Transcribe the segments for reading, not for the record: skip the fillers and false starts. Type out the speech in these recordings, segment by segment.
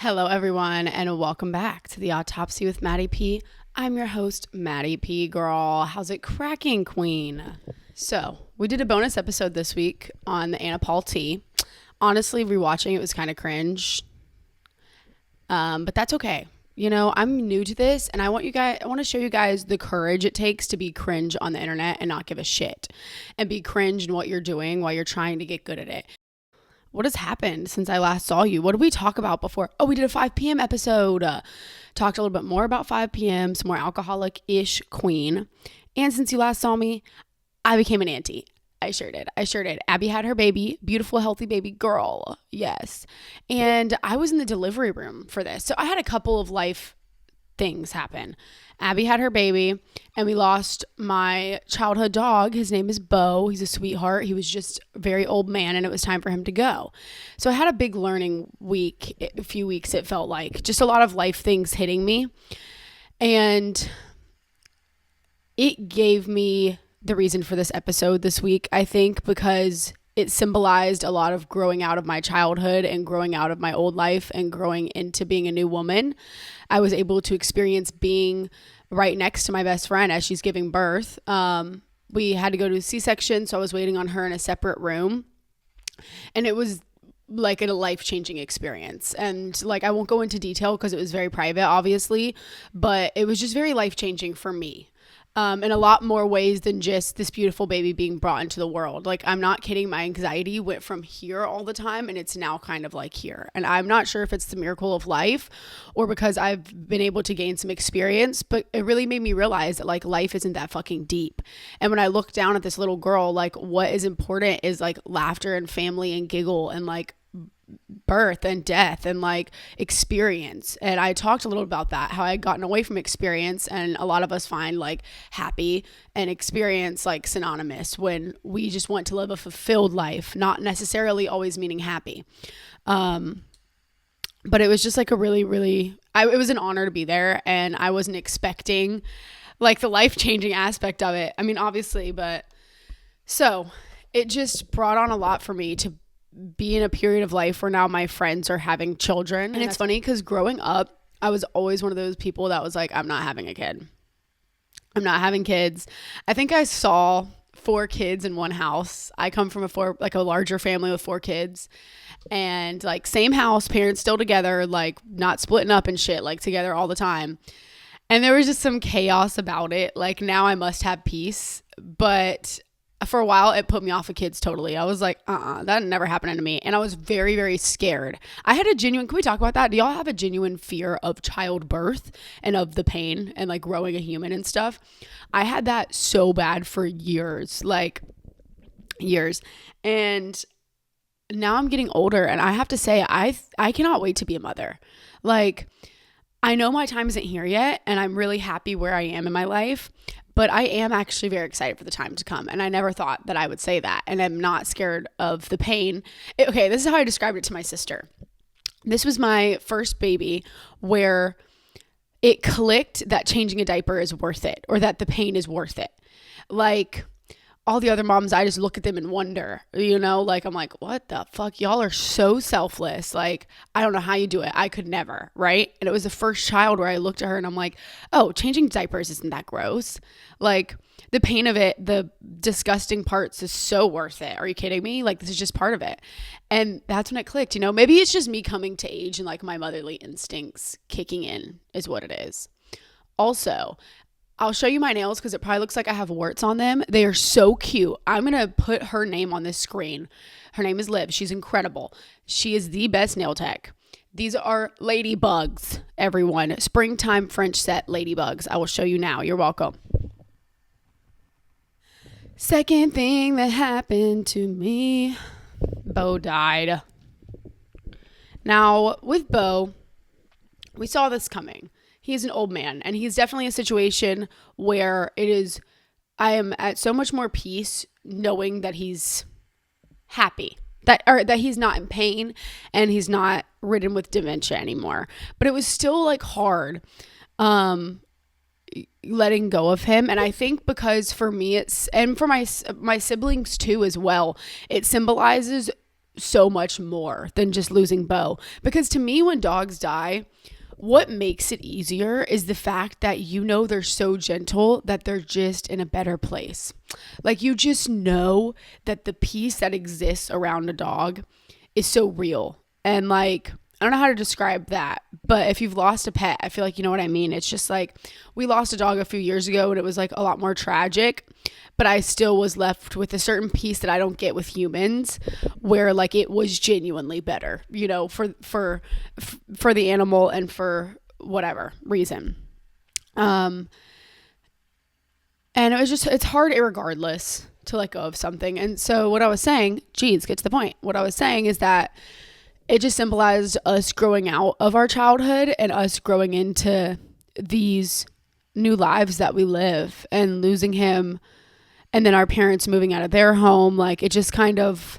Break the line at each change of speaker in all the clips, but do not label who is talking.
Hello, everyone, and welcome back to the Autopsy with Maddee P. I'm your host, Maddee P. Girl. How's it cracking, queen? So, we did a bonus episode this week on the Anna Paul T. Honestly, rewatching it was kind of cringe, but that's okay. You know, I'm new to this, and I want to show you guys the courage it takes to be cringe on the internet and not give a shit, and be cringe in what you're doing while you're trying to get good at it. What has happened since I last saw you? What did we talk about before? Oh, we did a 5 p.m. episode. Talked a little bit more about 5 p.m., some more alcoholic-ish queen. And since you last saw me, I became an auntie. I sure did. Abby had her baby, beautiful, healthy baby girl. Yes. And I was in the delivery room for this. So I had a couple of life things happen. Abby had her baby, and we lost my childhood dog. His name is Bo. He's a sweetheart. He was just a very old man, and it was time for him to go. So I had a big learning week, a few weeks it felt like. Just a lot of life things hitting me. And it gave me the reason for this episode this week, I think, because it symbolized a lot of growing out of my childhood and growing out of my old life and growing into being a new woman. I was able to experience being right next to my best friend as she's giving birth. We had to go to a C-section, so I was waiting on her in a separate room. And it was like a life-changing experience. And like, I won't go into detail because it was very private, obviously, but it was just very life-changing for me. In a lot more ways than just this beautiful baby being brought into the world. Like, I'm not kidding. My anxiety went from here all the time, and it's now kind of like here. And I'm not sure if it's the miracle of life or because I've been able to gain some experience, but it really made me realize that like life isn't that fucking deep. And when I look down at this little girl, like what is important is like laughter and family and giggle and like birth and death and like experience. And I talked a little about that, how I had gotten away from experience, and a lot of us find like happy and experience like synonymous when we just want to live a fulfilled life, not necessarily always meaning happy. But it was just like a really it was an honor to be there, and I wasn't expecting like the life-changing aspect of it. I mean, obviously, but so it just brought on a lot for me to be in a period of life where now my friends are having children. And it's funny because growing up, I was always one of those people that was like, I'm not having a kid. I'm not having kids. I think I saw 4 kids in one house. I come from a larger family with 4 kids, and like same house, parents still together, like not splitting up and shit, like together all the time. And there was just some chaos about it. Like now I must have peace, but for a while, it put me off of kids totally. I was like, that never happened to me. And I was very, very scared. I had can we talk about that? Do y'all have a genuine fear of childbirth and of the pain and like growing a human and stuff? I had that so bad for years. And now I'm getting older, and I have to say, I cannot wait to be a mother. Like, I know my time isn't here yet, and I'm really happy where I am in my life. But I am actually very excited for the time to come. And I never thought that I would say that. And I'm not scared of the pain. Okay, this is how I described it to my sister. This was my first baby where it clicked that changing a diaper is worth it, or that the pain is worth it. Like all the other moms, I just look at them and wonder, you know, like I'm like, what the fuck? Y'all are so selfless. Like, I don't know how you do it. I could never, right? And it was the first child where I looked at her and I'm like, oh, changing diapers isn't that gross. Like the pain of it, the disgusting parts is so worth it. Are you kidding me? Like this is just part of it. And that's when it clicked, you know, maybe it's just me coming to age and like my motherly instincts kicking in is what it is. Also, I'll show you my nails because it probably looks like I have warts on them. They are so cute. I'm going to put her name on this screen. Her name is Liv. She's incredible. She is the best nail tech. These are ladybugs, everyone. Springtime French set ladybugs. I will show you now. You're welcome. Second thing that happened to me, Bo died. Now, with Bo, we saw this coming. He is an old man, and he's definitely a situation where I am at so much more peace knowing that he's happy, that he's not in pain and he's not ridden with dementia anymore. But it was still like hard letting go of him. And I think because for me and for my siblings too as well, it symbolizes so much more than just losing Bo. Because to me, when dogs die, what makes it easier is the fact that they're so gentle that they're just in a better place. Like, you just know that the peace that exists around a dog is so real. And like, I don't know how to describe that, but if you've lost a pet, I feel like you know what I mean. It's just like, we lost a dog a few years ago and it was like a lot more tragic, but I still was left with a certain peace that I don't get with humans, where like it was genuinely better, for the animal and for whatever reason. And it's hard irregardless to let go of something. And so what I was saying, get to the point. What I was saying is that it just symbolized us growing out of our childhood and us growing into these new lives that we live, and losing him, and then our parents moving out of their home. Like, it just there's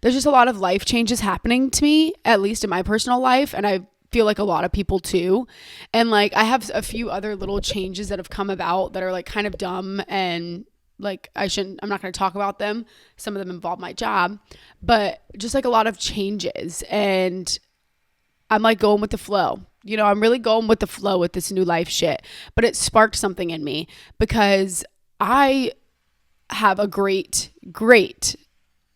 just a lot of life changes happening to me, at least in my personal life. And I feel like a lot of people too. And like, I have a few other little changes that have come about that are like kind of dumb, and like, I'm not going to talk about them. Some of them involve my job, but just like a lot of changes, and I'm like going with the flow. I'm really going with the flow with this new life shit, but it sparked something in me because I have a great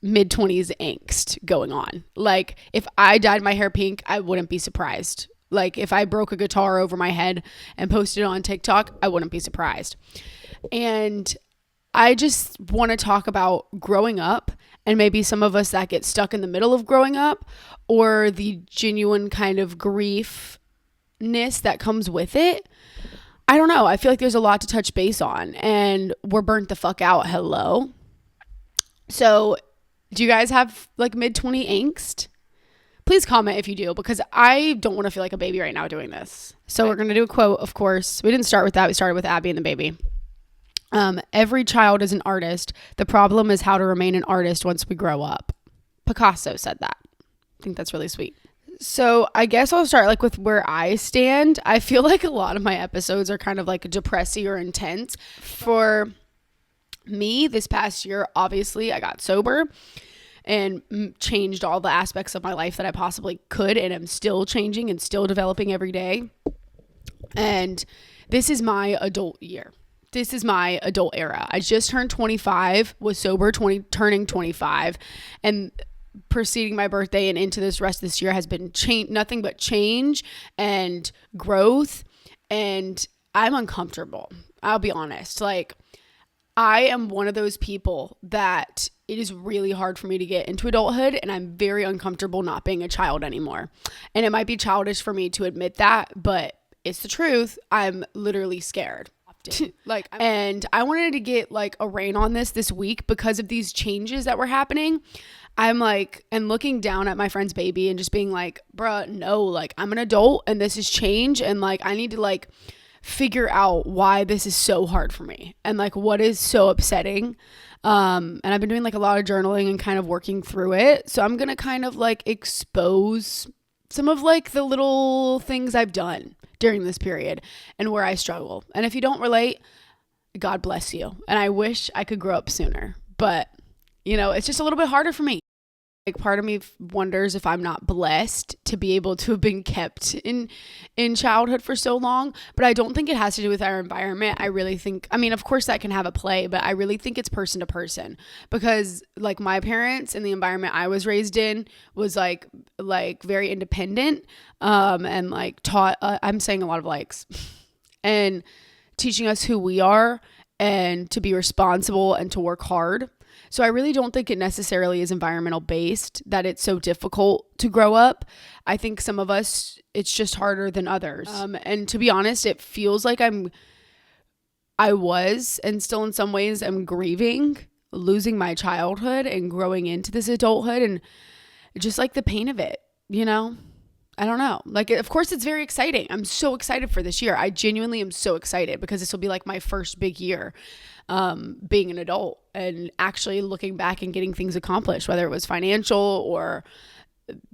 mid-20s angst going on. Like, if I dyed my hair pink, I wouldn't be surprised. Like, if I broke a guitar over my head and posted it on TikTok, I wouldn't be surprised. And I just want to talk about growing up, and maybe some of us that get stuck in the middle of growing up, or the genuine kind of griefness that comes with it. I don't know. I feel like there's a lot to touch base on, and we're burnt the fuck out. Hello. So do you guys have like mid-20 angst? Please comment if you do, because I don't want to feel like a baby right now doing this. So we're going to do a quote, of course. We didn't start with that. We started with Abby and the baby. Every child is an artist. The problem is how to remain an artist once we grow up. Picasso said that. I think that's really sweet. So I guess I'll start like with where I stand. I feel like a lot of my episodes are kind of like depressing or intense. For me, this past year, obviously, I got sober and changed all the aspects of my life that I possibly could, and I'm still changing and still developing every day. And this is my adult year. This is my adult era. I just turned 25, was sober turning 25, and preceding my birthday and into this rest of this year has been nothing but change and growth. And I'm uncomfortable. I'll be honest. Like, I am one of those people that it is really hard for me to get into adulthood, and I'm very uncomfortable not being a child anymore. And it might be childish for me to admit that, but it's the truth. I'm literally scared. And I wanted to get like a rein on this week because of these changes that were happening. I'm like, and looking down at my friend's baby and just being like, bruh, no, like, I'm an adult and this is change, and like, I need to like figure out why this is so hard for me and like what is so upsetting. And I've been doing like a lot of journaling and kind of working through it. So I'm gonna kind of like expose some of like the little things I've done during this period and where I struggle. And if you don't relate, God bless you. And I wish I could grow up sooner, but it's just a little bit harder for me. Like, part of me wonders if I'm not blessed to be able to have been kept in childhood for so long, but I don't think it has to do with our environment. I really think, of course that can have a play, but I really think it's person to person, because like my parents and the environment I was raised in was like very independent, and like taught, I'm saying a lot of likes, and teaching us who we are and to be responsible and to work hard. So I really don't think it necessarily is environmental based that it's so difficult to grow up. I think some of us, it's just harder than others. And to be honest, it feels like I was, and still in some ways I'm grieving, losing my childhood and growing into this adulthood, and just like the pain of it, I don't know. Like, of course it's very exciting. I'm so excited for this year. I genuinely am so excited because this will be like my first big year being an adult and actually looking back and getting things accomplished, whether it was financial or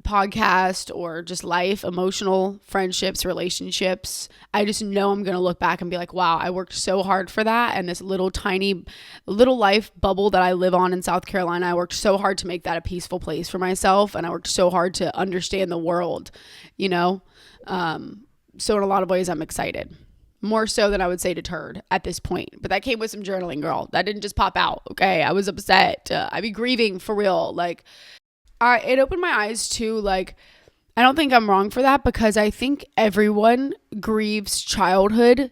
podcast or just life, emotional, friendships, relationships, I just know I'm going to look back and be like, wow, I worked so hard for that. And this little tiny little life bubble that I live on in South Carolina, I worked so hard to make that a peaceful place for myself. And I worked so hard to understand the world, you know? So in a lot of ways, I'm excited. More so than I would say deterred at this point. But that came with some journaling, girl. That didn't just pop out. Okay. I was upset. I be grieving for real. Like, it opened my eyes to, like, I don't think I'm wrong for that, because I think everyone grieves childhood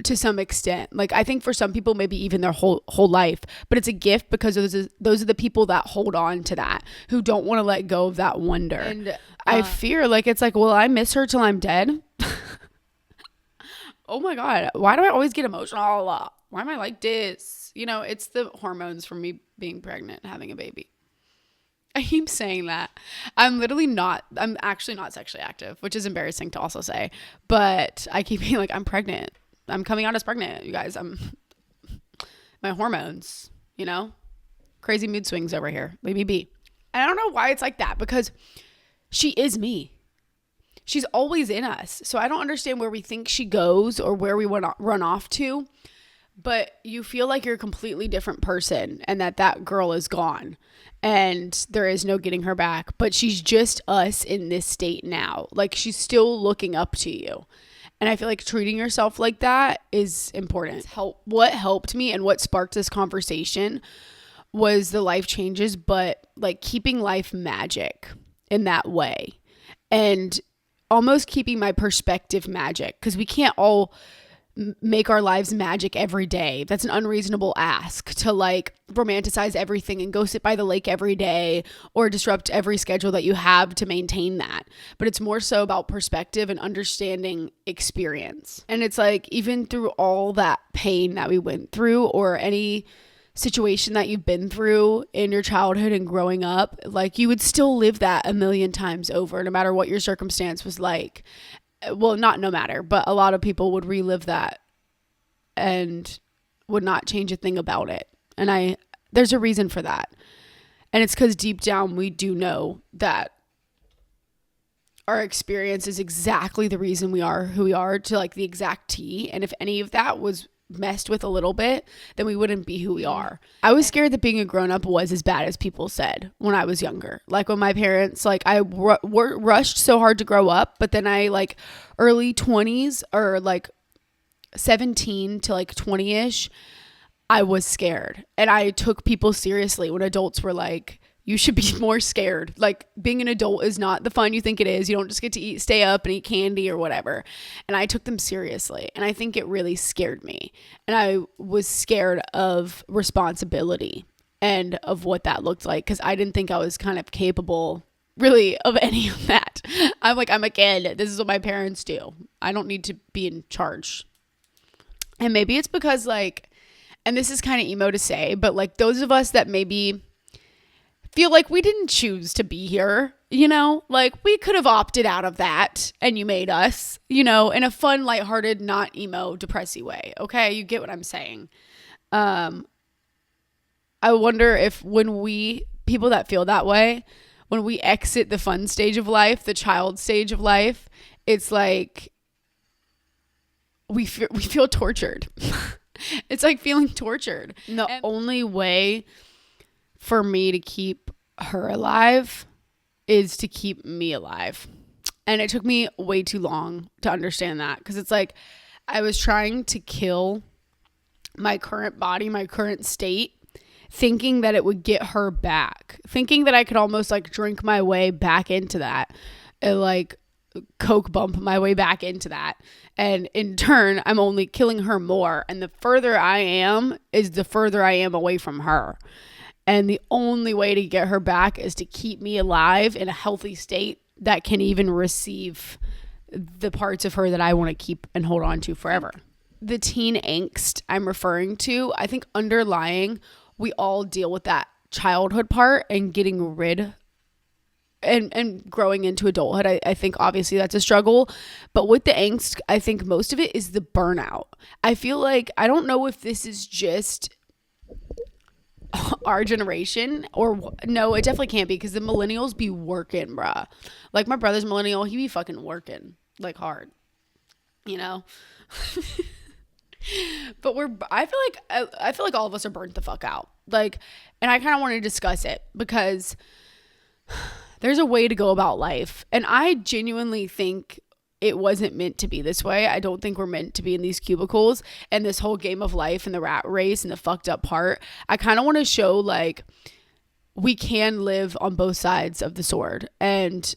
to some extent. Like, I think for some people, maybe even their whole life, but it's a gift because those are the people that hold on to that, who don't want to let go of that wonder. And I fear, like, it's like, well, I miss her till I'm dead. Oh my God, why do I always get emotional? Why am I like this? You know, it's the hormones from me being pregnant, having a baby. I keep saying that. I'm actually not sexually active, which is embarrassing to also say. But I keep being like, I'm pregnant. I'm coming out as pregnant, you guys. My hormones, you know? Crazy mood swings over here. Leave me be. And I don't know why it's like that, because she is me. She's always in us. So I don't understand where we think she goes or where we want to run off to. But you feel like you're a completely different person, and that girl is gone and there is no getting her back. But she's just us in this state now. Like, she's still looking up to you. And I feel like treating yourself like that is important. What helped me and what sparked this conversation was the life changes, but like keeping life magic in that way. And almost keeping my perspective magic, because we can't all make our lives magic every day. That's an unreasonable ask, to like romanticize everything and go sit by the lake every day or disrupt every schedule that you have to maintain that. But it's more so about perspective and understanding experience. And it's like, even through all that pain that we went through, or any situation that you've been through in your childhood and growing up, like, you would still live that a million times over, no matter what your circumstance was like. Well, not no matter, but a lot of people would relive that and would not change a thing about it. And there's a reason for that. And it's because deep down we do know that our experience is exactly the reason we are who we are, to like the exact T. And if any of that was messed with a little bit, then we wouldn't be who we are. I was scared that being a grown-up was as bad as people said when I was younger. Like, when my parents, like, I rushed so hard to grow up, but then I, like, early 20s, or like 17 to like 20ish, I was scared. And I took people seriously when adults were like, you should be more scared. Like, being an adult is not the fun you think it is. You don't just get to stay up and eat candy or whatever. And I took them seriously. And I think it really scared me. And I was scared of responsibility and of what that looked like, because I didn't think I was kind of capable really of any of that. I'm like, I'm a kid. This is what my parents do. I don't need to be in charge. And maybe it's because, like, and this is kind of emo to say, but like, those of us that maybe feel like we didn't choose to be here, you know, like, we could have opted out of that and you made us, you know, in a fun, lighthearted, not emo, depressy way. Okay. You get what I'm saying. I wonder if people that feel that way, when we exit the fun stage of life, the child stage of life, it's like we feel tortured. It's like feeling tortured. And the only way for me to keep her alive is to keep me alive. And it took me way too long to understand that, because it's like I was trying to kill my current body, my current state, thinking that it would get her back, thinking that I could almost like drink my way back into that, and like coke bump my way back into that. And in turn, I'm only killing her more. And the further I am is the further I am away from her. And the only way to get her back is to keep me alive in a healthy state that can even receive the parts of her that I want to keep and hold on to forever. The teen angst I'm referring to, I think underlying, we all deal with that childhood part and getting rid and growing into adulthood. I think obviously that's a struggle, but with the angst, I think most of it is the burnout. I feel like, I don't know if this is just our generation, or no, it definitely can't be, because the millennials be working, bruh. Like my brother's millennial, he be fucking working like hard, you know. But I feel like all of us are burnt the fuck out, like, and I kind of want to discuss it because there's a way to go about life, and I genuinely think it wasn't meant to be this way. I don't think we're meant to be in these cubicles and this whole game of life and the rat race and the fucked up part. I kind of want to show like we can live on both sides of the sword, and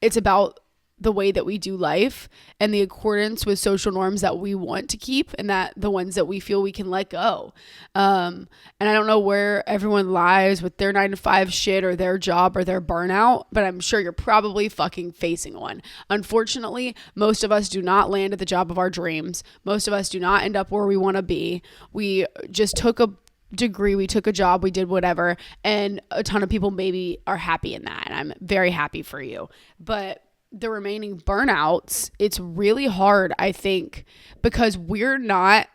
it's about the way that we do life and the accordance with social norms that we want to keep, and that the ones that we feel we can let go. And I don't know where everyone lies with their 9-to-5 shit or their job or their burnout, but I'm sure you're probably fucking facing one. Unfortunately, most of us do not land at the job of our dreams. Most of us do not end up where we want to be. We just took a degree, we took a job, we did whatever, and a ton of people maybe are happy in that, and I'm very happy for you. But the remaining burnouts, it's really hard, I think, because we're not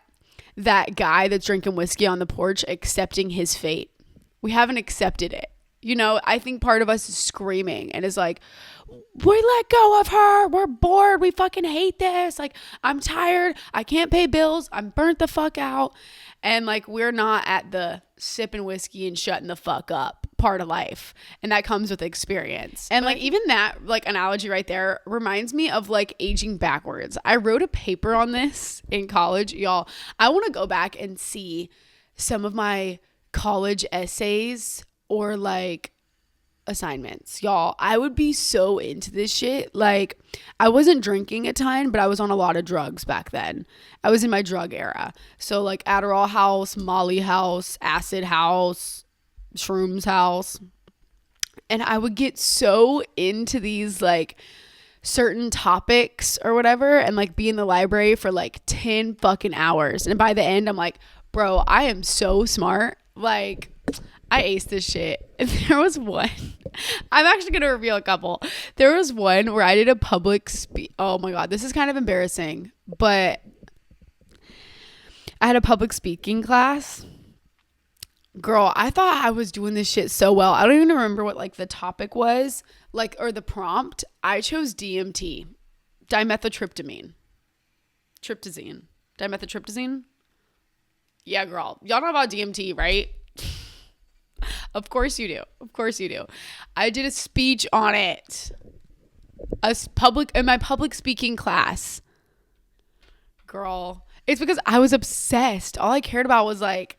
that guy that's drinking whiskey on the porch accepting his fate. We haven't accepted it. You know, I think part of us is screaming and is like, we let go of her. We're bored. We fucking hate this. Like, I'm tired. I can't pay bills. I'm burnt the fuck out. And like, we're not at the sipping whiskey and shutting the fuck up part of life. And that comes with experience. And like, even that like analogy right there reminds me of like aging backwards. I wrote a paper on this in college, y'all. I want to go back and see some of my college essays or like assignments, y'all. I would be so into this shit. Like, I wasn't drinking a ton, but I was on a lot of drugs back then. I was in my drug era. So like Adderall house, Molly house, acid house, shrooms house. And I would get so into these like certain topics or whatever, and like be in the library for like 10 fucking hours. And by the end, I'm like, bro, I am so smart. Like, I aced this shit. And there was one, I'm actually going to reveal a couple. There was one where I did a public oh my God, this is kind of embarrassing, but I had a public speaking class. Girl, I thought I was doing this shit so well. I don't even remember what like the topic was, like, or the prompt. I chose DMT, dimethyltryptamine. Dimethyltryptamine. Yeah, girl. Y'all know about DMT, right? Of course you do. Of course you do. I did a speech on it. In my public speaking class. Girl, it's because I was obsessed. All I cared about was like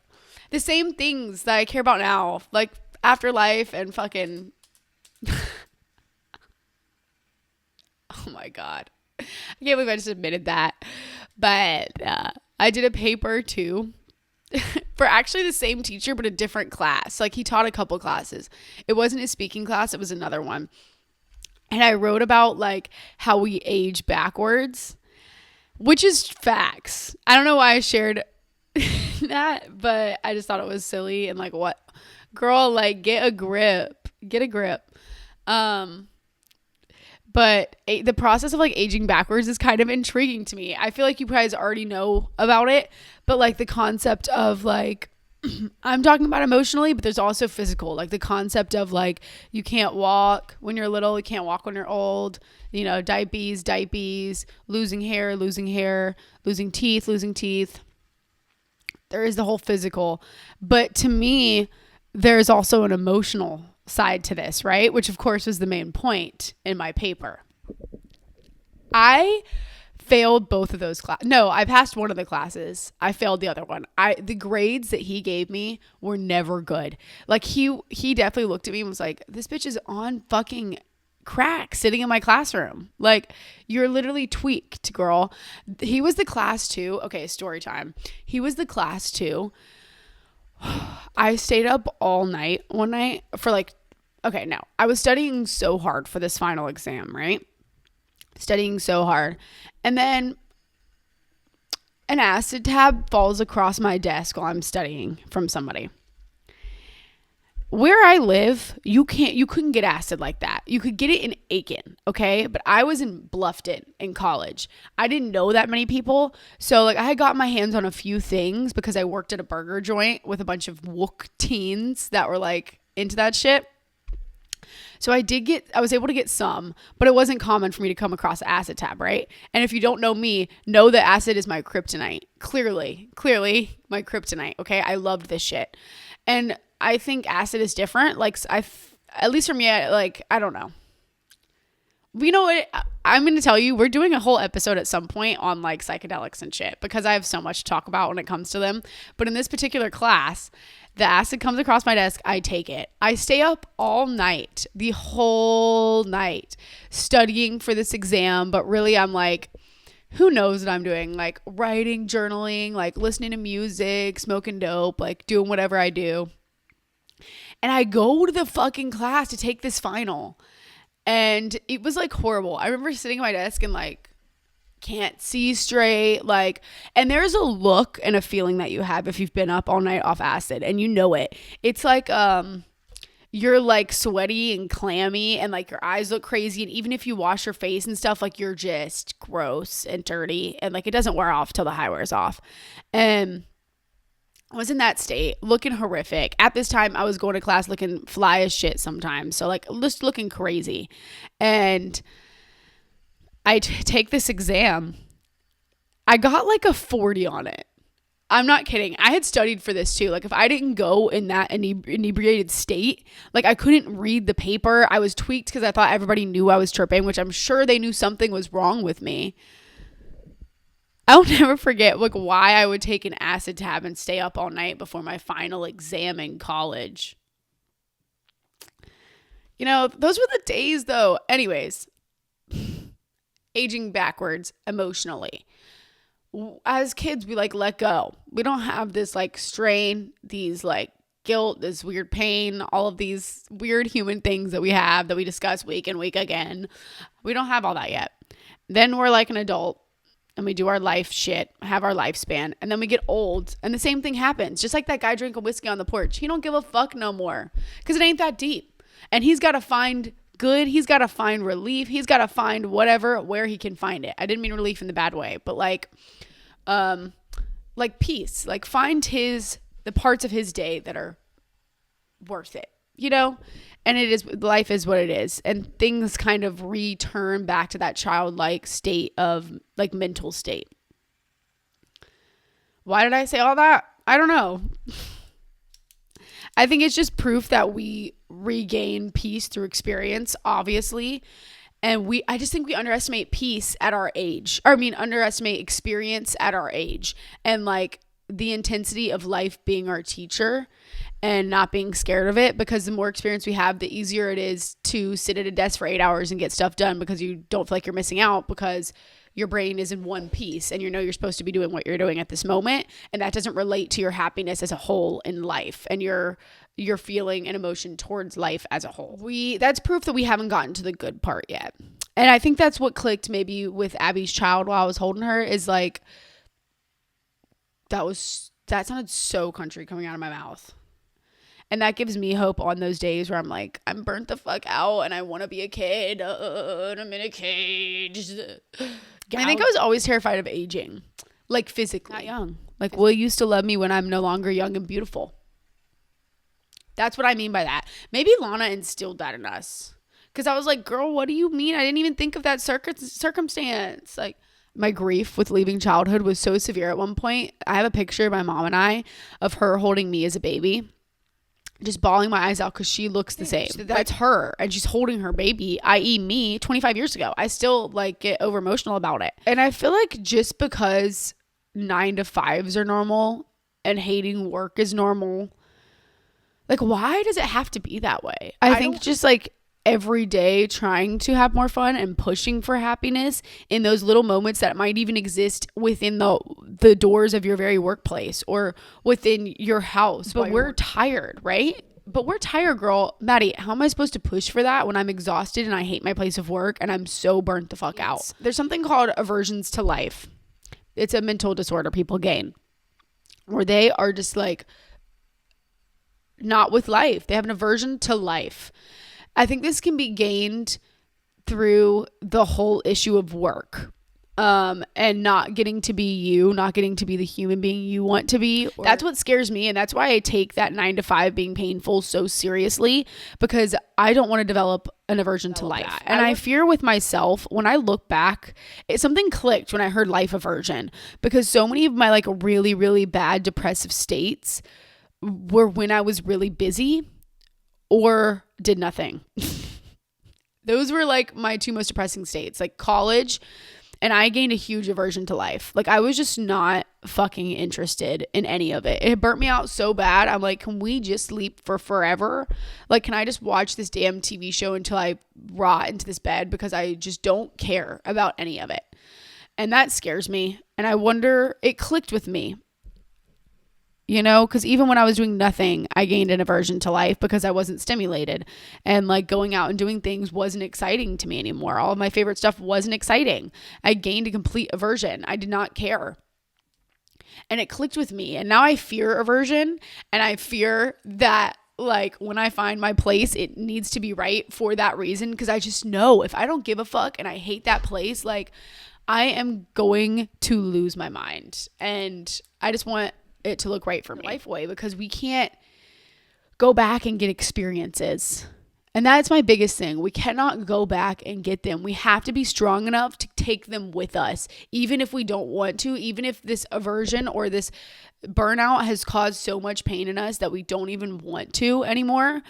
the same things that I care about now, like afterlife and fucking oh my God. I can't believe I just admitted that. But I did a paper too for actually the same teacher, but a different class. Like, he taught a couple classes. It wasn't his speaking class. It was another one. And I wrote about like how we age backwards, which is facts. I don't know why I shared that, but I just thought it was silly. And like, what, girl, like, get a grip. But the process of like aging backwards is kind of intriguing to me. I feel like you guys already know about it, but like the concept of like, I'm talking about emotionally, but there's also physical, like the concept of like, you can't walk when you're little, you can't walk when you're old, you know, diabetes, losing hair, losing teeth. There is the whole physical, but to me, there's also an emotional side to this, right? Which of course was the main point in my paper. I failed both of those classes. No, I passed one of the classes. I failed the other one. The grades that he gave me were never good. Like, he definitely looked at me and was like, this bitch is on fucking crack sitting in my classroom. Like, you're literally tweaked, girl. He was the class too. Okay, story time. He was the class too. I stayed up all night one night for like, okay, no, I was studying so hard for this final exam, right? Studying so hard. And then an acid tab falls across my desk while I'm studying from somebody. where I live, you couldn't get acid like that. You could get it in Aiken, okay? But I was in Bluffton in college. I didn't know that many people. So like I had got my hands on a few things because I worked at a burger joint with a bunch of wook teens that were like into that shit. So I was able to get some, but it wasn't common for me to come across acid tab, right? And if you don't know me, know that acid is my kryptonite. Clearly my kryptonite, okay? I loved this shit. And I think acid is different. Like at least for me, I don't know. You know what? I'm going to tell you, we're doing a whole episode at some point on like psychedelics and shit because I have so much to talk about when it comes to them. But in this particular class, the acid comes across my desk. I take it. I stay up all night, the whole night, studying for this exam. But really, I'm like, who knows what I'm doing? Like writing, journaling, like listening to music, smoking dope, like doing whatever I do. And I go to the fucking class to take this final. And it was like horrible. I remember sitting at my desk and like can't see straight, like, and there's a look and a feeling that you have if you've been up all night off acid and you know it. It's like you're like sweaty and clammy and like your eyes look crazy, and even if you wash your face and stuff, like you're just gross and dirty and like it doesn't wear off till the high wears off. And I was in that state, looking horrific. At this time, I was going to class looking fly as shit sometimes. So, like, just looking crazy. And I take this exam. I got, like, a 40 on it. I'm not kidding. I had studied for this, too. Like, if I didn't go in that inebriated state, like, I couldn't read the paper. I was tweaked because I thought everybody knew I was tripping, which I'm sure they knew something was wrong with me. I'll never forget like why I would take an acid tab and stay up all night before my final exam in college. You know, those were the days though. Anyways, aging backwards emotionally. As kids, we like let go. We don't have this like strain, these like guilt, this weird pain, all of these weird human things that we have that we discuss week and week again. We don't have all that yet. Then we're like an adult. And we do our life shit, have our lifespan, and then we get old, and the same thing happens. Just like that guy drinking whiskey on the porch. He don't give a fuck no more because it ain't that deep. And he's got to find good. He's got to find relief. He's got to find whatever, where he can find it. I didn't mean relief in the bad way, but like peace. Like find the parts of his day that are worth it, you know? And life is what it is. And things kind of return back to that childlike state of like mental state. Why did I say all that? I don't know. I think it's just proof that we regain peace through experience, obviously. And I just think we underestimate peace at our age. Underestimate experience at our age. And like the intensity of life being our teacher. And not being scared of it, because the more experience we have, the easier it is to sit at a desk for 8 hours and get stuff done because you don't feel like you're missing out because your brain is in one piece and you know you're supposed to be doing what you're doing at this moment, and that doesn't relate to your happiness as a whole in life and your feeling and emotion towards life as a whole. That's proof that we haven't gotten to the good part yet. And I think that's what clicked maybe with Abby's child while I was holding her, is like that sounded so country coming out of my mouth. And that gives me hope on those days where I'm like, I'm burnt the fuck out and I want to be a kid and I'm in a cage. I think I was always terrified of aging, like physically. Not young. Like, will you still love me when I'm no longer young and beautiful? That's what I mean by that. Maybe Lana instilled that in us. Because I was like, girl, what do you mean? I didn't even think of that circumstance. Like, my grief with leaving childhood was so severe at one point. I have a picture of my mom and I of her holding me as a baby, just bawling my eyes out because she looks the same. That's her, and she's holding her baby, i.e. me, 25 years ago. I still like get over emotional about it. And I feel like just because 9 to 5s are normal and hating work is normal, like why does it have to be that way? I think just like every day trying to have more fun and pushing for happiness in those little moments that might even exist within the doors of your very workplace or within your house. But we're tired, right? But we're tired, girl. Maddie, how am I supposed to push for that when I'm exhausted and I hate my place of work and I'm so burnt the fuck out? There's something called aversions to life. It's a mental disorder people gain where they are just like not with life. They have an aversion to life. I think this can be gained through the whole issue of work. And not getting to be you, not getting to be the human being you want to be. That's what scares me. And that's why I take that 9 to 5 being painful so seriously, because I don't want to develop an aversion to life. And I fear with myself, when I look back, something clicked when I heard life aversion, because so many of my like really, really bad depressive states were when I was really busy or did nothing. Those were like my 2 most depressing states, like college. And I gained a huge aversion to life. Like, I was just not fucking interested in any of it. It burnt me out so bad. I'm like, can we just sleep for forever? Like, can I just watch this damn TV show until I rot into this bed? Because I just don't care about any of it. And that scares me. And I wonder, it clicked with me. You know, because even when I was doing nothing, I gained an aversion to life because I wasn't stimulated, and like going out and doing things wasn't exciting to me anymore. All of my favorite stuff wasn't exciting. I gained a complete aversion. I did not care. And it clicked with me. And now I fear aversion, and I fear that like when I find my place, it needs to be right for that reason. Because I just know if I don't give a fuck and I hate that place, like I am going to lose my mind. And I just want it to look right for me. Life way, because we can't go back and get experiences. And that's my biggest thing. We cannot go back and get them. We have to be strong enough to take them with us, even if we don't want to, even if this aversion or this burnout has caused so much pain in us that we don't even want to anymore.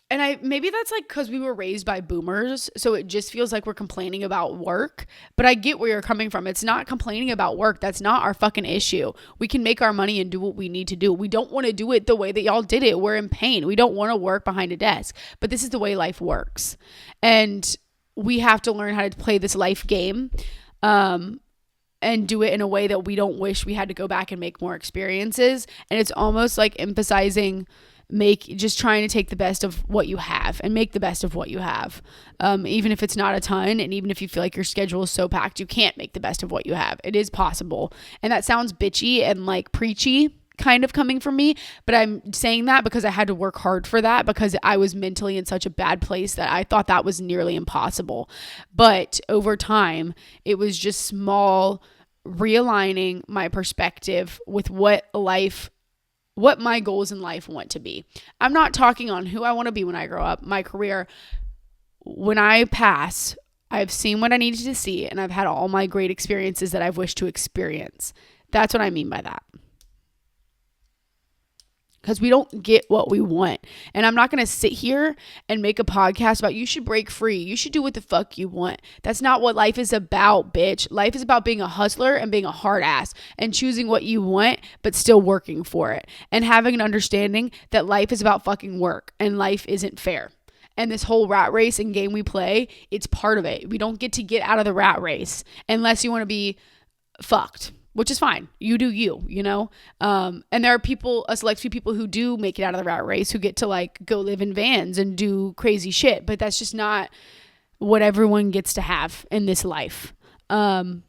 And maybe that's like because we were raised by boomers, so it just feels like we're complaining about work. But I get where you're coming from. It's not complaining about work. That's not our fucking issue. We can make our money and do what we need to do. We don't want to do it the way that y'all did it. We're in pain. We don't want to work behind a desk. But this is the way life works. And we have to learn how to play this life game and do it in a way that we don't wish we had to go back and make more experiences. And it's almost like emphasizing just trying to take the best of what you have and make the best of what you have. Even if it's not a ton, and even if you feel like your schedule is so packed, you can't make the best of what you have. It is possible. And that sounds bitchy and like preachy kind of coming from me, but I'm saying that because I had to work hard for that, because I was mentally in such a bad place that I thought that was nearly impossible. But over time, it was just small realigning my perspective with what my goals in life want to be. I'm not talking on who I want to be when I grow up, my career. When I pass, I've seen what I needed to see, and I've had all my great experiences that I've wished to experience. That's what I mean by that. Because we don't get what we want. And I'm not going to sit here and make a podcast about you should break free. You should do what the fuck you want. That's not what life is about, bitch. Life is about being a hustler and being a hard ass and choosing what you want, but still working for it. And having an understanding that life is about fucking work and life isn't fair. And this whole rat race and game we play, it's part of it. We don't get to get out of the rat race unless you want to be fucked, which is fine. You do you, you know? And there are a select few people who do make it out of the rat race, who get to like go live in vans and do crazy shit. But that's just not what everyone gets to have in this life. So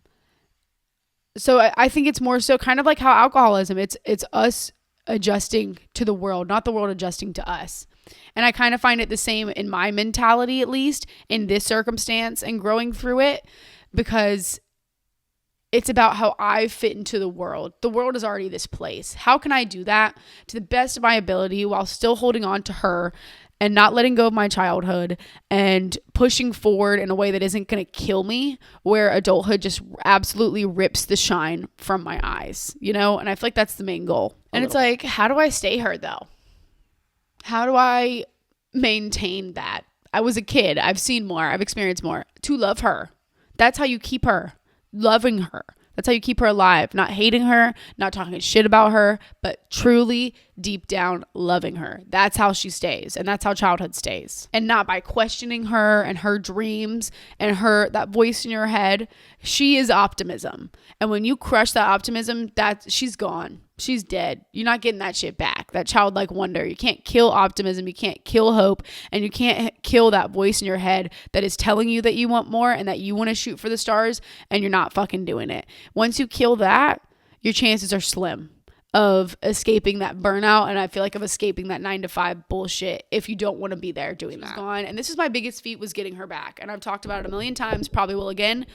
I think it's more so kind of like how alcoholism, it's us adjusting to the world, not the world adjusting to us. And I kind of find it the same in my mentality, at least in this circumstance and growing through it, because it's about how I fit into the world. The world is already this place. How can I do that to the best of my ability while still holding on to her and not letting go of my childhood and pushing forward in a way that isn't going to kill me, where adulthood just absolutely rips the shine from my eyes, you know? And I feel like that's the main goal. And it's like, how do I stay her though? How do I maintain that? I was a kid. I've seen more. I've experienced more. To love her. That's how you keep her. Loving her. That's how you keep her alive. Not hating her, not talking shit about her, but truly deep down loving her. That's how she stays. And that's how childhood stays. And not by questioning her and her dreams and that voice in your head. She is optimism. And when you crush that optimism, she's gone. She's dead. You're not getting that shit back. That childlike wonder. You can't kill optimism. You can't kill hope. And you can't kill that voice in your head that is telling you that you want more and that you want to shoot for the stars and you're not fucking doing it. Once you kill that, your chances are slim of escaping that burnout, and I feel like of escaping that 9 to 5 bullshit if you don't want to be there doing that. Gone. And this is my biggest feat, was getting her back. And I've talked about it a million times, probably will again.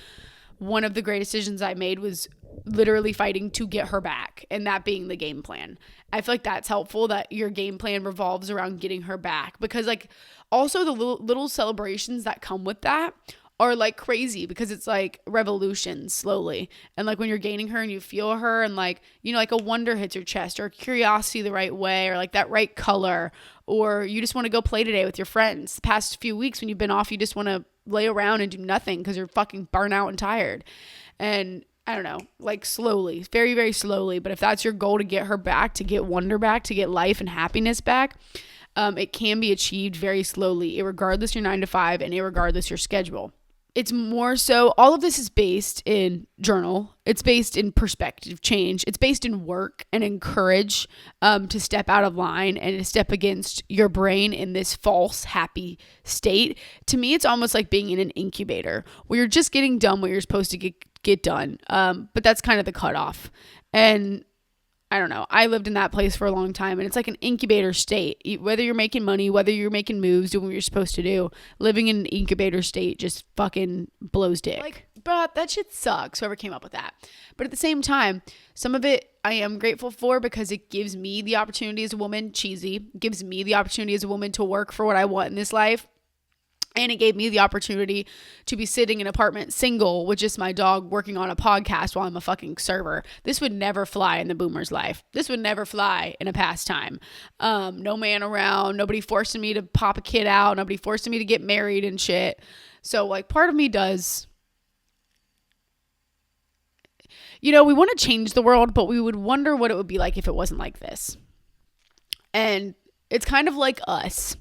One of the greatest decisions I made was literally fighting to get her back, and that being the game plan. I feel like that's helpful, that your game plan revolves around getting her back, because like also the little celebrations that come with that are like crazy, because it's like revolution slowly. And like when you're gaining her and you feel her, and like, you know, like a wonder hits your chest, or curiosity the right way, or like that right color, or you just want to go play today with your friends. The past few weeks when you've been off, you just want to lay around and do nothing because you're fucking burnt out and tired. And I don't know, like slowly, very, very slowly. But if that's your goal, to get her back, to get wonder back, to get life and happiness back, it can be achieved very slowly, irregardless your 9 to 5 and irregardless your schedule. It's more so, all of this is based in journal. It's based in perspective change. It's based in work and in courage to step out of line and to step against your brain in this false happy state. To me, it's almost like being in an incubator where you're just getting done what you're supposed to get done. But that's kind of the cutoff. And I don't know. I lived in that place for a long time, and it's like an incubator state. Whether you're making money, whether you're making moves, doing what you're supposed to do, living in an incubator state just fucking blows dick. Like, but that shit sucks, whoever came up with that. But at the same time, some of it I am grateful for, because it gives me the opportunity as a woman, gives me the opportunity as a woman to work for what I want in this life. And it gave me the opportunity to be sitting in an apartment single with just my dog, working on a podcast while I'm a fucking server. This would never fly in the boomer's life. This would never fly in a pastime. No man around, nobody forcing me to pop a kid out, nobody forcing me to get married and shit. So like part of me does, you know, we want to change the world, but we would wonder what it would be like if it wasn't like this. And it's kind of like us.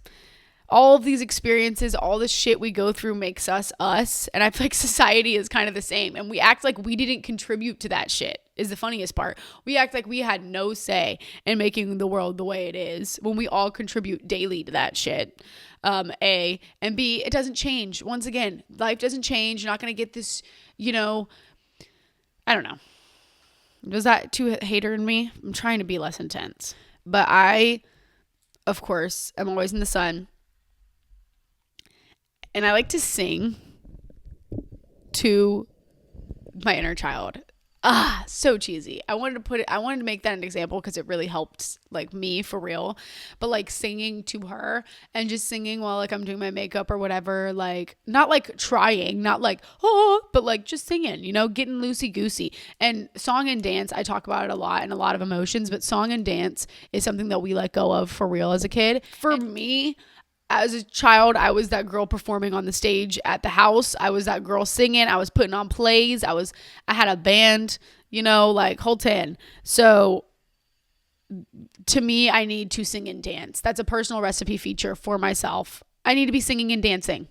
All of these experiences, all this shit we go through makes us us. And I feel like society is kind of the same. And we act like we didn't contribute to that shit, is the funniest part. We act like we had no say in making the world the way it is, when we all contribute daily to that shit. A. And B, it doesn't change. Once again, life doesn't change. You're not going to get this, you know, I don't know. Was that too hater in me? I'm trying to be less intense. But I, of course, am always in the sun. And I like to sing to my inner child. So cheesy. I wanted to make that an example because it really helped like me for real. But like singing to her and just singing while like I'm doing my makeup or whatever, like not like trying, not like, but like just singing, you know, getting loosey goosey. And song and dance, I talk about it a lot and a lot of emotions, but song and dance is something that we let go of for real as a kid. For me, as a child, I was that girl performing on the stage at the house. I was that girl singing. I was putting on plays. I had a band, you know, like whole 10. So to me, I need to sing and dance. That's a personal recipe feature for myself. I need to be singing and dancing.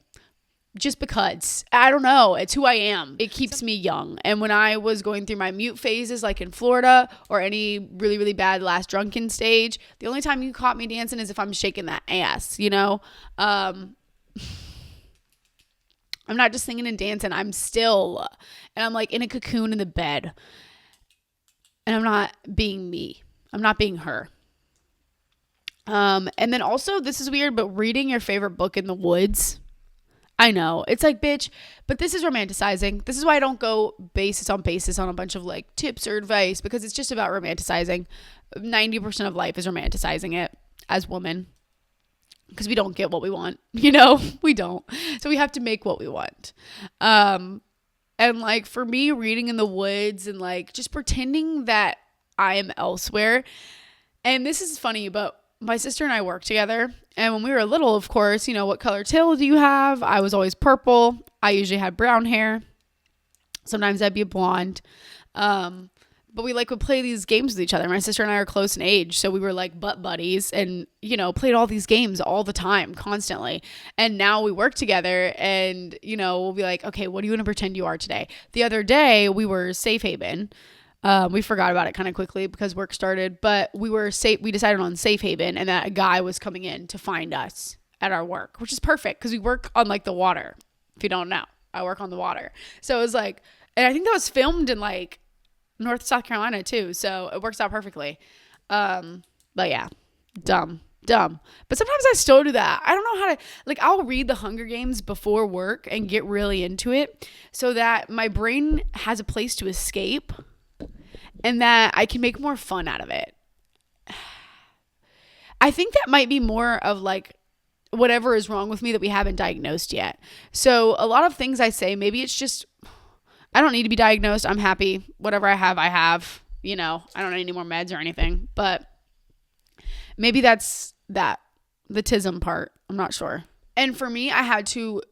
Just because, I don't know, it's who I am. It keeps me young. And when I was going through my mute phases, like in Florida, or any really, really bad last drunken stage, the only time you caught me dancing is if I'm shaking that ass, you know? I'm not just singing and dancing. I'm still, and I'm like in a cocoon in the bed. And I'm not being me. I'm not being her. And then also, this is weird, but reading your favorite book in the woods, I know. It's like, bitch, but this is romanticizing. This is why I don't go basis on a bunch of like tips or advice, because it's just about romanticizing. 90% of life is romanticizing it as women, because we don't get what we want, you know? We don't. So we have to make what we want. And like for me, reading in the woods and like just pretending that I am elsewhere. And this is funny, but my sister and I work together, and when we were little, of course, you know, what color tail do you have? I was always purple. I usually had brown hair. Sometimes I'd be a blonde. But we like would play these games with each other. My sister and I are close in age, so we were like butt buddies and, you know, played all these games all the time, constantly. And now we work together and, you know, we'll be like, okay, what do you want to pretend you are today? The other day we were Safe Haven. We forgot about it kind of quickly because work started, but we decided on Safe Haven, and that a guy was coming in to find us at our work, which is perfect because we work on like the water. If you don't know, I work on the water. So it was like, and I think that was filmed in like North South Carolina too, so it works out perfectly. But yeah, dumb. But sometimes I still do that. I don't know how to, like, I'll read the Hunger Games before work and get really into it so that my brain has a place to escape and that I can make more fun out of it. I think that might be more of like whatever is wrong with me that we haven't diagnosed yet. So a lot of things I say, maybe it's just, I don't need to be diagnosed. I'm happy. Whatever I have, you know, I don't need any more meds or anything, but maybe that's the tism part. I'm not sure. And for me, I had to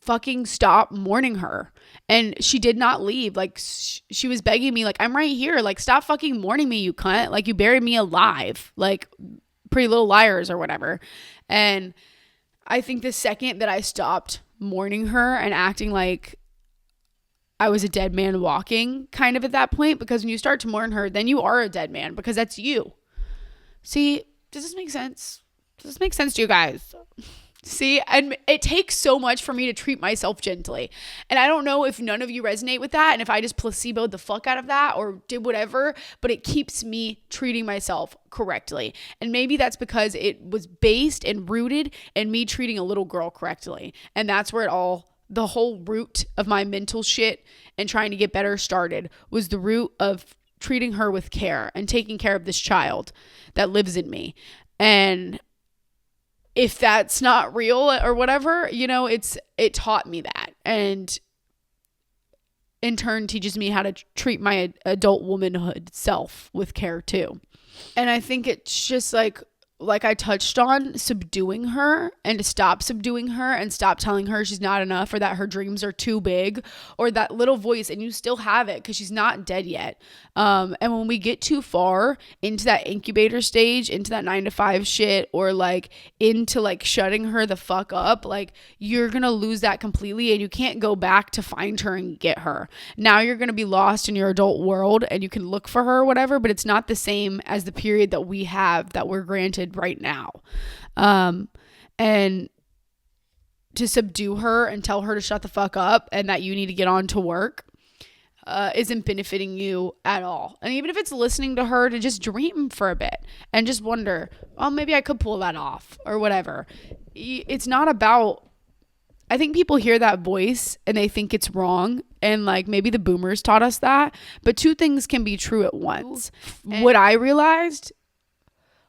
fucking stop mourning her. And she did not leave. Like, she was begging me, like, I'm right here. Like, stop fucking mourning me, you cunt. Like, you buried me alive. Like, Pretty Little Liars or whatever. And I think the second that I stopped mourning her and acting like I was a dead man walking kind of at that point, because when you start to mourn her, then you are a dead man because that's you. See, does this make sense? Does this make sense to you guys? See, and it takes so much for me to treat myself gently. And I don't know if none of you resonate with that and if I just placeboed the fuck out of that or did whatever, but it keeps me treating myself correctly. And maybe that's because it was based and rooted in me treating a little girl correctly. And that's where the whole root of my mental shit and trying to get better started was the root of treating her with care and taking care of this child that lives in me. And if that's not real or whatever, you know, it taught me that, and in turn teaches me how to treat my adult womanhood self with care too. And I think it's just like I touched on, subduing her, and to stop subduing her and stop telling her she's not enough or that her dreams are too big, or that little voice, and you still have it because she's not dead yet. And when we get too far into that incubator stage, into that 9 to 5 shit, or like into like shutting her the fuck up, like you're going to lose that completely and you can't go back to find her and get her. Now you're going to be lost in your adult world and you can look for her or whatever, but it's not the same as the period that we have that we're granted right now. And to subdue her and tell her to shut the fuck up and that you need to get on to work isn't benefiting you at all. And even if it's listening to her to just dream for a bit and just wonder, oh, maybe I could pull that off or whatever. It's not about, I think people hear that voice and they think it's wrong. And like maybe the boomers taught us that, but two things can be true at once. What I realized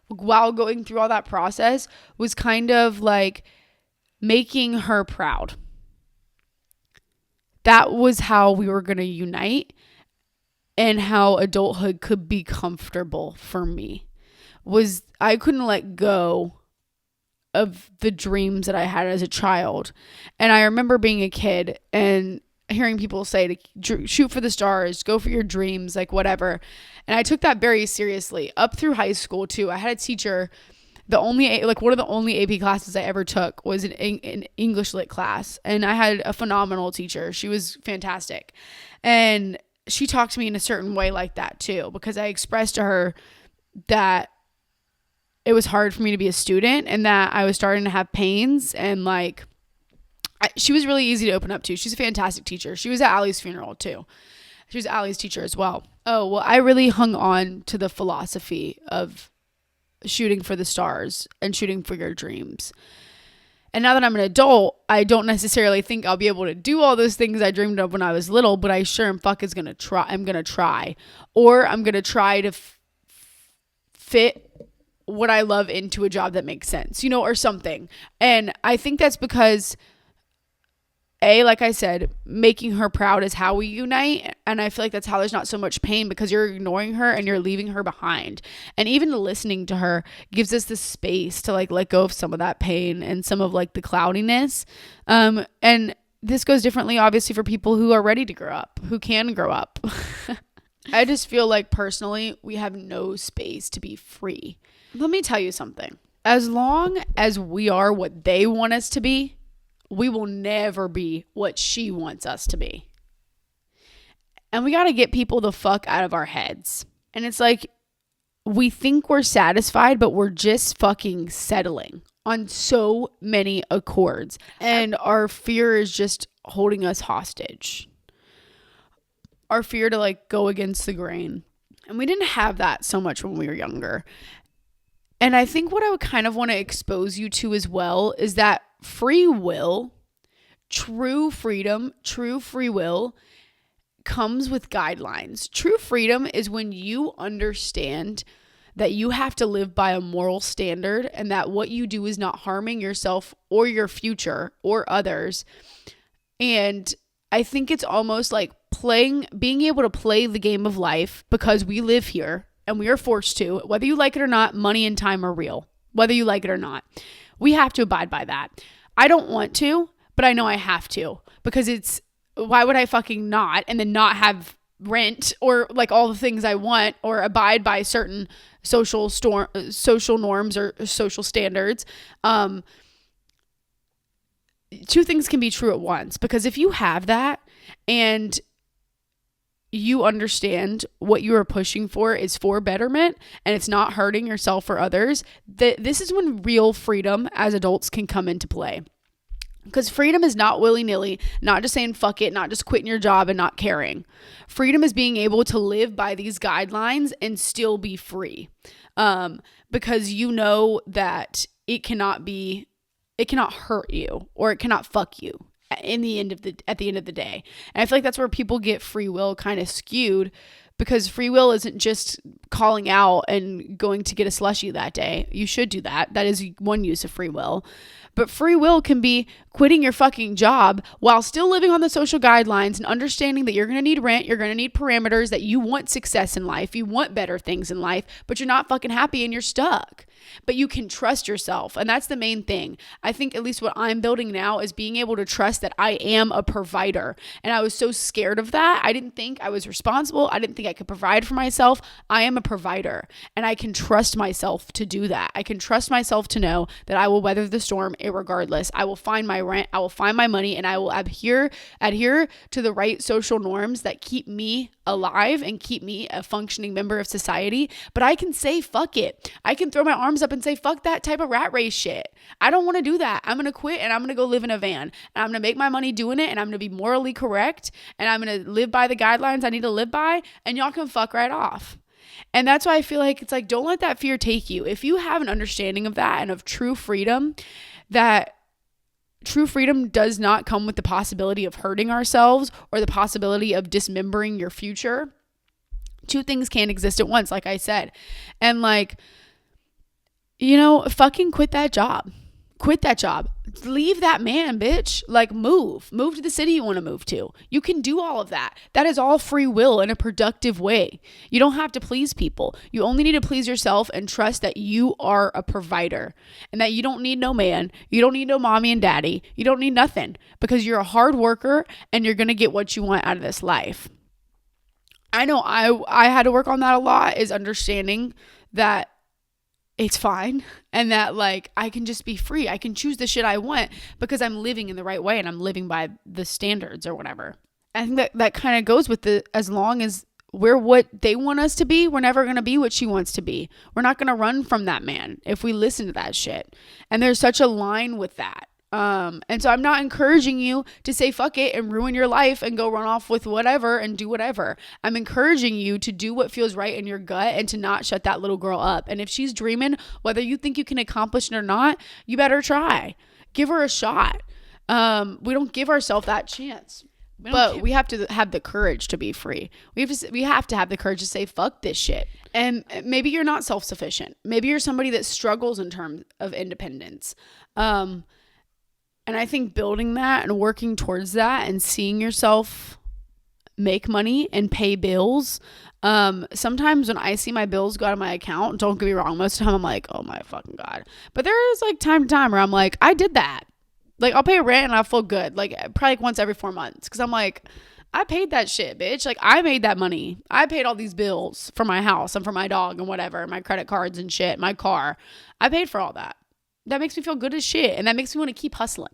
while going through all that process was kind of like making her proud. That was how we were going to unite, and how adulthood could be comfortable for me. Was I couldn't let go of the dreams that I had as a child. And I remember being a kid and hearing people say to shoot for the stars, go for your dreams, like whatever. And I took that very seriously up through high school too. I had a teacher, one of the only AP classes I ever took was an English lit class. And I had a phenomenal teacher. She was fantastic. And she talked to me in a certain way like that too, because I expressed to her that it was hard for me to be a student and that I was starting to have pains, and like, she was really easy to open up to. She's a fantastic teacher. She was at Allie's funeral too. She was Allie's teacher as well. Oh, well, I really hung on to the philosophy of shooting for the stars and shooting for your dreams. And now that I'm an adult, I don't necessarily think I'll be able to do all those things I dreamed of when I was little, but I sure am fucking going to try. I'm going to try. Or I'm going to try to fit what I love into a job that makes sense, you know, or something. And I think that's because like I said, making her proud is how we unite. And I feel like that's how there's not so much pain, because you're ignoring her and you're leaving her behind. And even listening to her gives us the space to like let go of some of that pain and some of like the cloudiness. And this goes differently, obviously, for people who are ready to grow up, who can grow up. I just feel like personally, we have no space to be free. Let me tell you something. As long as we are what they want us to be, we will never be what she wants us to be. And we got to get people the fuck out of our heads. And it's like, we think we're satisfied, but we're just fucking settling on so many accords. And our fear is just holding us hostage. our fear to like go against the grain. And we didn't have that so much when we were younger. And I think what I would kind of want to expose you to as well is that free will, true freedom, true free will comes with guidelines. True freedom is when you understand that you have to live by a moral standard and that what you do is not harming yourself or your future or others. And I think it's almost like being able to play the game of life because we live here and we are forced to, whether you like it or not. Money and time are real, whether you like it or not. We have to abide by that. I don't want to, but I know I have to, because why would I fucking not and then not have rent or like all the things I want or abide by certain social norms or social standards. Two things can be true at once, because if you have that and you understand what you are pushing for is for betterment and it's not hurting yourself or others, this is when real freedom as adults can come into play. Because freedom is not willy-nilly, not just saying fuck it, not just quitting your job and not caring. Freedom is being able to live by these guidelines and still be free. Because you know that it cannot hurt you or it cannot fuck you at the end of the day. And I feel like that's where people get free will kind of skewed, because free will isn't just calling out and going to get a slushie that day. You should do that. That is one use of free will. But free will can be quitting your fucking job while still living on the social guidelines and understanding that you're going to need rent, you're going to need parameters, that you want success in life, you want better things in life, but you're not fucking happy and you're stuck. But you can trust yourself. And that's the main thing. I think at least what I'm building now is being able to trust that I am a provider. And I was so scared of that. I didn't think I was responsible. I didn't think I could provide for myself. I am a provider and I can trust myself to do that. I can trust myself to know that I will weather the storm irregardless. I will find my rent. I will find my money, and I will adhere to the right social norms that keep me alive and keep me a functioning member of society. But I can say fuck it. I can throw my arms up and say fuck that type of rat race shit. I don't want to do that. I'm going to quit and I'm going to go live in a van, and I'm going to make my money doing it, and I'm going to be morally correct, and I'm going to live by the guidelines I need to live by, and y'all can fuck right off. And that's why I feel like it's like, don't let that fear take you. If you have an understanding of that and of true freedom, that true freedom does not come with the possibility of hurting ourselves or the possibility of dismembering your future. Two things can't exist at once, like I said. And like, fucking quit that job. Quit that job. Leave that man, bitch. Like move to the city you want to move to. You can do all of that. That is all free will in a productive way. You don't have to please people. You only need to please yourself and trust that you are a provider and that you don't need no man. You don't need no mommy and daddy. You don't need nothing, because you're a hard worker and you're going to get what you want out of this life. I know I had to work on that a lot, is understanding that it's fine and that like I can just be free. I can choose the shit I want because I'm living in the right way and I'm living by the standards or whatever. I think that kind of goes with as long as we're what they want us to be, we're never going to be what she wants to be. We're not going to run from that man if we listen to that shit. And there's such a line with that. And so I'm not encouraging you to say fuck it and ruin your life and go run off with whatever and do whatever. I'm encouraging you to do what feels right in your gut and to not shut that little girl up. And if she's dreaming, whether you think you can accomplish it or not, you better try. Give her a shot. We don't give ourselves that chance. But we have to have the courage to be free. We have to have the courage to say fuck this shit. And maybe you're not self-sufficient. Maybe you're somebody that struggles in terms of independence. And I think building that and working towards that and seeing yourself make money and pay bills. Sometimes when I see my bills go out of my account, don't get me wrong, most of the time I'm like, oh my fucking God. But there is like time to time where I'm like, I did that. Like I'll pay rent and I'll feel good. Like probably like once every 4 months. Cause I'm like, I paid that shit, bitch. Like I made that money. I paid all these bills for my house and for my dog and whatever, my credit cards and shit, my car. I paid for all that. That makes me feel good as shit. And that makes me want to keep hustling.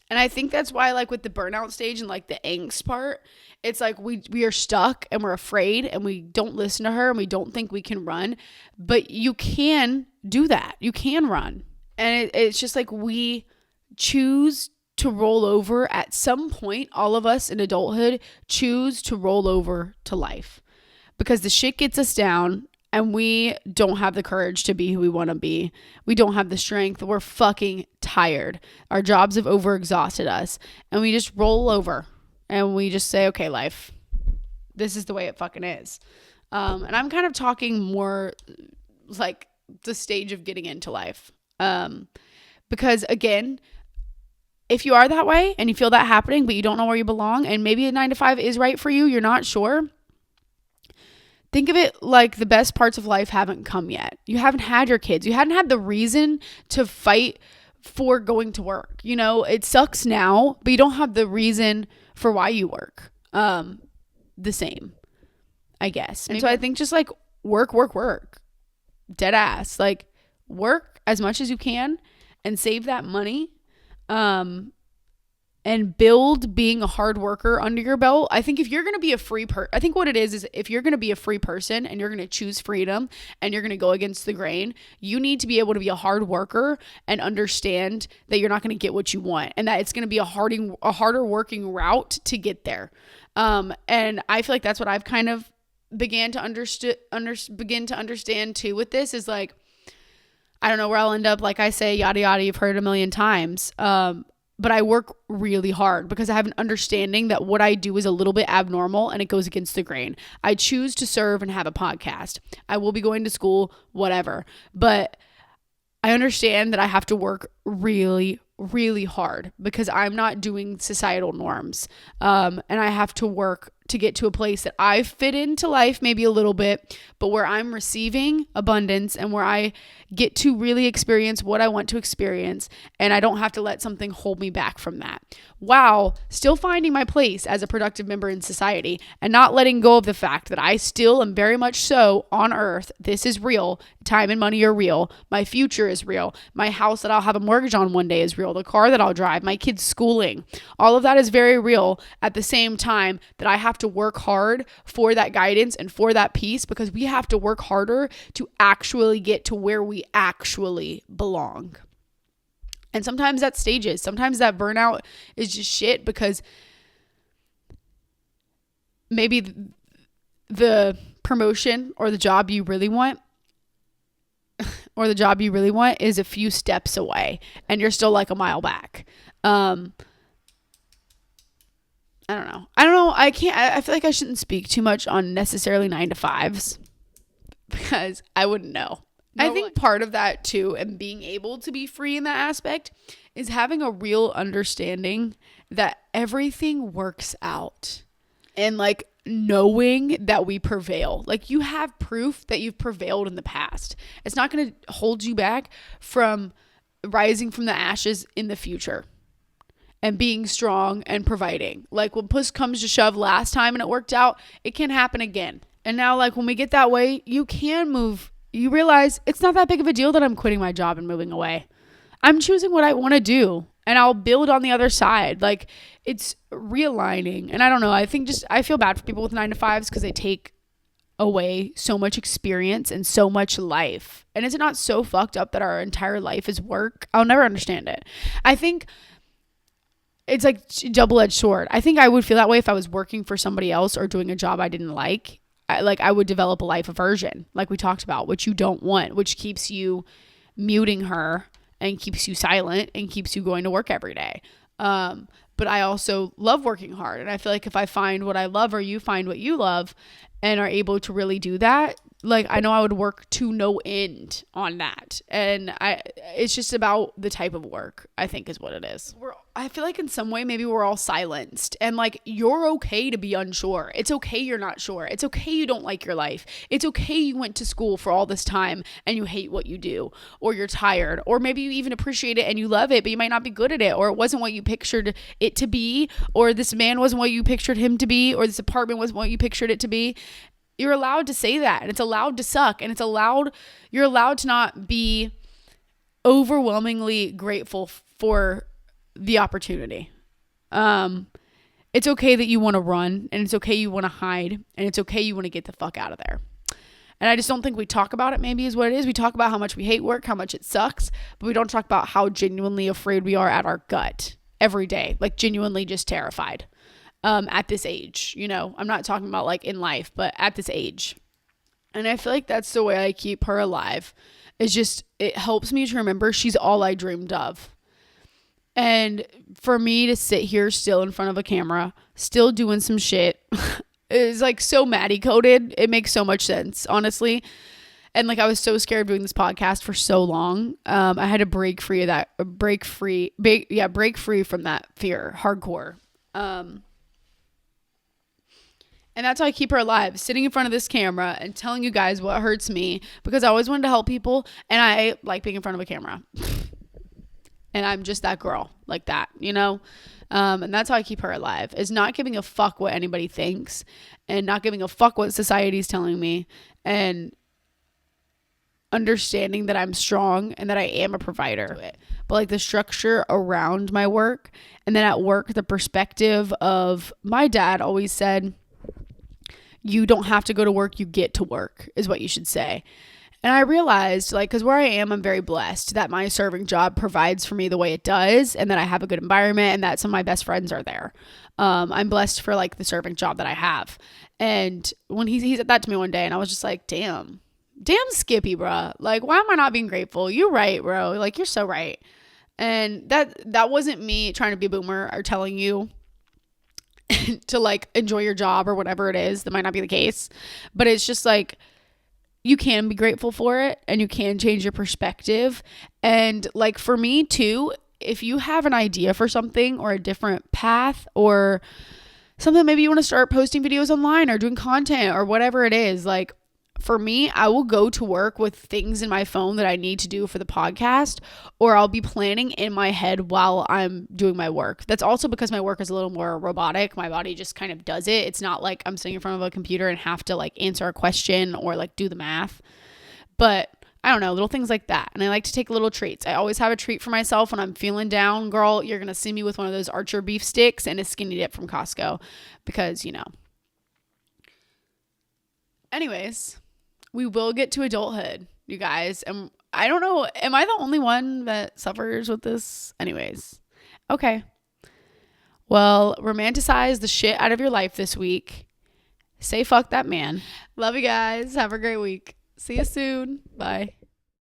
And I think that's why like with the burnout stage and like the angst part, it's like we are stuck and we're afraid and we don't listen to her and we don't think we can run. But you can do that. You can run. And it's just like we choose to roll over at some point. All of us in adulthood choose to roll over to life because the shit gets us down and we don't have the courage to be who we want to be. We don't have the strength. We're fucking tired. Our jobs have overexhausted us and we just roll over and we just say, okay, life, this is the way it fucking is. And I'm kind of talking more like the stage of getting into life. Because again, if you are that way and you feel that happening, but you don't know where you belong, and maybe a 9-to-5 is right for you, you're not sure. Think of it like the best parts of life haven't come yet. You haven't had your kids. You hadn't had the reason to fight for going to work. You know, it sucks now, but you don't have the reason for why you work. The same, I guess. And so I think just like work. Dead ass. Like work as much as you can and save that money. And build being a hard worker under your belt. I think if you're going to be a free I think what it is if you're going to be a free person and you're going to choose freedom and you're going to go against the grain, you need to be able to be a hard worker and understand that you're not going to get what you want and that it's going to be a harder working route to get there. And I feel like that's what I've kind of begin to understand too with this is like, I don't know where I'll end up. Like I say, yada, yada, you've heard it a million times. But I work really hard because I have an understanding that what I do is a little bit abnormal and it goes against the grain. I choose to serve and have a podcast. I will be going to school, whatever. But I understand that I have to work really, really hard because I'm not doing societal norms. And I have to work to get to a place that I fit into life maybe a little bit, but where I'm receiving abundance and where I get to really experience what I want to experience and I don't have to let something hold me back from that. While still finding my place as a productive member in society and not letting go of the fact that I still am very much so on earth. This is real. Time and money are real. My future is real. My house that I'll have a mortgage on one day is real. The car that I'll drive, my kids' schooling, all of that is very real at the same time that I have to work hard for that guidance and for that peace because we have to work harder to actually get to where we actually belong. And sometimes that's stages. Sometimes that burnout is just shit because maybe the promotion or the job you really want is a few steps away and you're still like a mile back. I don't know. I feel like I shouldn't speak too much on necessarily 9-to-5s because I wouldn't know. I think part of that too, and being able to be free in that aspect is having a real understanding that everything works out and like knowing that we prevail. Like you have proof that you've prevailed in the past. It's not going to hold you back from rising from the ashes in the future and being strong and providing. Like when push comes to shove last time and it worked out, it can happen again. And now like when we get that way, you can move. You realize it's not that big of a deal that I'm quitting my job and moving away. I'm choosing what I want to do and I'll build on the other side. Like it's realigning. And I don't know. I feel bad for people with 9-to-5s because they take away so much experience and so much life. And is it not so fucked up that our entire life is work? I'll never understand it. I think it's like double-edged sword. I think I would feel that way if I was working for somebody else or doing a job I didn't like. I would develop a life aversion, like we talked about, which you don't want, which keeps you muting her and keeps you silent and keeps you going to work every day. But I also love working hard. And I feel like if I find what I love or you find what you love and are able to really do that, like I know I would work to no end on that. And it's just about the type of work, I think is what it is. I feel like in some way maybe we're all silenced and like you're okay to be unsure. It's okay you're not sure. It's okay you don't like your life. It's okay you went to school for all this time and you hate what you do or you're tired or maybe you even appreciate it and you love it but you might not be good at it or it wasn't what you pictured it to be or this man wasn't what you pictured him to be or this apartment wasn't what you pictured it to be. You're allowed to say that and it's allowed to suck and you're allowed to not be overwhelmingly grateful for the opportunity. It's okay that you want to run and it's okay you want to hide and it's okay you want to get the fuck out of there. And I just don't think we talk about it maybe is what it is. We talk about how much we hate work, how much it sucks, but we don't talk about how genuinely afraid we are at our gut every day, like genuinely just terrified at this age. You know, I'm not talking about like in life, but at this age. And I feel like that's the way I keep her alive. It's just, it helps me to remember she's all I dreamed of. And for me to sit here still in front of a camera, still doing some shit, is like so Maddie coded. It makes so much sense, honestly. And like, I was so scared of doing this podcast for so long. I had to break free from that fear, hardcore. And that's how I keep her alive, sitting in front of this camera and telling you guys what hurts me, because I always wanted to help people and I like being in front of a camera. And I'm just that girl like that, you know? And that's how I keep her alive, is not giving a fuck what anybody thinks and not giving a fuck what society's telling me, and understanding that I'm strong and that I am a provider. But like the structure around my work, and then at work, the perspective of my dad always said, you don't have to go to work, you get to work is what you should say. And I realized, like, because where I am, I'm very blessed that my serving job provides for me the way it does, and that I have a good environment, and that some of my best friends are there. I'm blessed for like the serving job that I have. And when he said that to me one day, and I was just like, damn Skippy, bruh. Like, why am I not being grateful? You're right, bro. Like, you're so right. And that wasn't me trying to be a boomer or telling you to like enjoy your job or whatever it is. That might not be the case, but it's just like, you can be grateful for it and you can change your perspective. And like for me too, if you have an idea for something or a different path or something, maybe you want to start posting videos online or doing content or whatever it is, like for me, I will go to work with things in my phone that I need to do for the podcast, or I'll be planning in my head while I'm doing my work. That's also because my work is a little more robotic. My body just kind of does it. It's not like I'm sitting in front of a computer and have to like answer a question or like do the math. But I don't know, little things like that. And I like to take little treats. I always have a treat for myself when I'm feeling down. Girl, you're going to see me with one of those Archer beef sticks and a skinny dip from Costco because, you know. Anyways, we will get to adulthood, you guys. And I don't know, am I the only one that suffers with this? Anyways, okay. Well, romanticize the shit out of your life this week. Say fuck that man. Love you guys. Have a great week. See you soon. Bye.